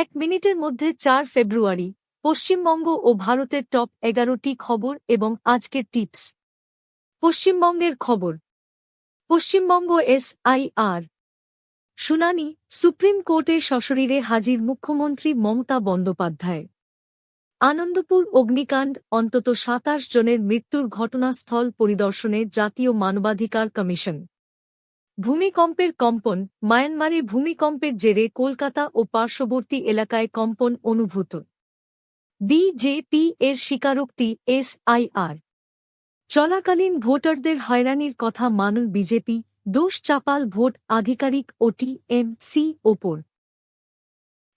এক মিনিটের মধ্যে ৪ ফেব্রুয়ারি পশ্চিমবঙ্গ ও ভারতের টপ ১১টি খবর এবং আজকের টিপস। পশ্চিমবঙ্গের খবর। পশ্চিমবঙ্গ এসআইআর শুনানি, সুপ্রিম কোর্টে সশরীরে হাজির মুখ্যমন্ত্রী মমতা বন্দ্যোপাধ্যায়। আনন্দপুর অগ্নিকাণ্ড, অন্তত ২৭ জনের মৃত্যুর ঘটনাস্থল পরিদর্শনে জাতীয় মানবাধিকার কমিশন। ভূমিকম্পের কম্পন, মায়ানমারে ভূমিকম্পের জেরে কলকাতা ও পার্শ্ববর্তী এলাকায় কম্পন অনুভূত। বিজেপি এর স্বীকারোক্তি, এসআইআর চলাকালীন ভোটারদের হয়রানির কথা মানুল বিজেপি, দোষ চাপাল ভোট আধিকারিক ও টিএমসি ওপর।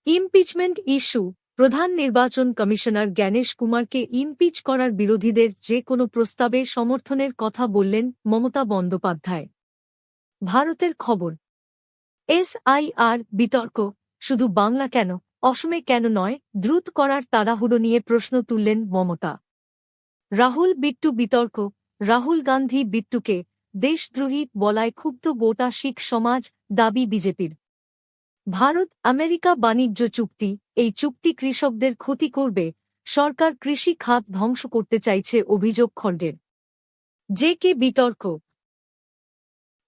ইমপিচমেন্ট ইস্যু, প্রধান নির্বাচন কমিশনার জ্ঞানেশ কুমারকে ইমপিচ করার বিরোধীদের যে কোনো প্রস্তাবের সমর্থনের কথা বললেন মমতা বন্দ্যোপাধ্যায়। ভারতের খবর। এসআইআর বিতর্ক, শুধু বাংলা কেন, অসমে কেন নয়, দ্রুত করার তাড়াহুড়ো নিয়ে প্রশ্ন তুললেন মমতা। রাহুল বিট্টু বিতর্ক, রাহুল গান্ধী বিট্টুকে দেশদ্রোহী বলায় ক্ষুব্ধ গোটা শিখ সমাজ, দাবি বিজেপির। ভারত আমেরিকা বাণিজ্য চুক্তি, এই চুক্তি কৃষকদের ক্ষতি করবে, সরকার কৃষি খাত ধ্বংস করতে চাইছে, অভিযোগ খণ্ডের। জেকে বিতর্ক,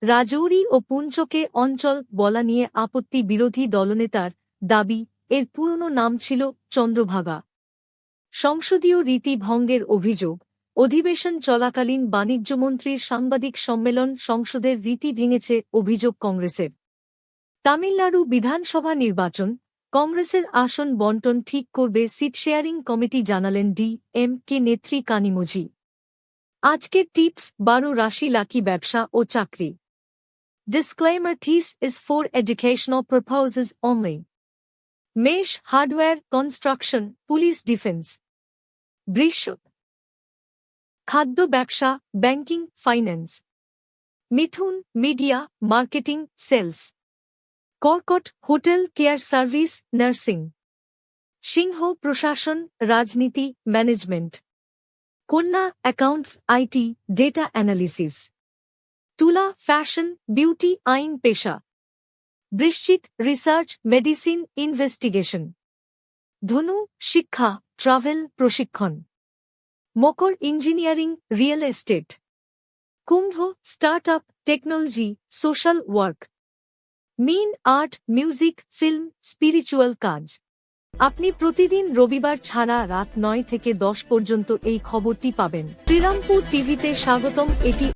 রাজৌরি ও পুঞ্চকে অঞ্চল বলা নিয়ে আপত্তি বিরোধী দলনেতার, দাবি এর পুরনো নাম ছিল চন্দ্রভাগা। সংসদীয় রীতি ভঙ্গের অভিযোগ, অধিবেশন চলাকালীন বাণিজ্যমন্ত্রীর সাংবাদিক সম্মেলন সংসদের রীতি ভেঙেছে, অভিযোগ কংগ্রেসের। তামিলনাড়ু বিধানসভা নির্বাচন, কংগ্রেসের আসন বণ্টন ঠিক করবে সিট শেয়ারিং কমিটি, জানালেন ডি.এম.কে নেত্রী কানিমোঝি। আজকের টিপস, ১২ রাশি লাকি ব্যবসা ও চাকরি। Disclaimer: This is for educational purposes only. মেষ, হার্ডওয়্যার, কনস্ট্রাকশন, পুলিশ, ডিফেন্স। বৃষ, খাদ্য ব্যবসা, ব্যাংকিং, ফাইন্যান্স। মিথুন, মিডিয়া, মার্কেটিং, সেলস। কর্কট, হোটেল, কেয়ার সার্ভিস, নার্সিং। সিংহ, প্রশাসন, রাজনীতি, ম্যানেজমেন্ট। কন্যা, অ্যাকাউন্টস, আইটি, ডেটা অ্যানালিসিস। তুলা, ফ্যাশন, বিউটি, আইন পেশা। বৃশ্চিক, রিসার্চ, মেডিসিন, ইনভেস্টিগেশন। ধনু, শিক্ষা, ট্রাভেল, প্রশিক্ষণ। মকর, ইঞ্জিনিয়ারিং, রিয়েল এস্টেট। কুম্ভ, স্টার্টআপ, টেকনোলজি, সোশ্যাল ওয়ার্ক। মীন, আর্ট, মিউজিক, ফিল্ম, স্পিরিচুয়াল কাজ। আপনি প্রতিদিন রবিবার ছাড়া রাত ৯ থেকে ১০ পর্যন্ত এই খবরটি পাবেন। শ্রীরামপুর টিভিতে স্বাগতম। এটি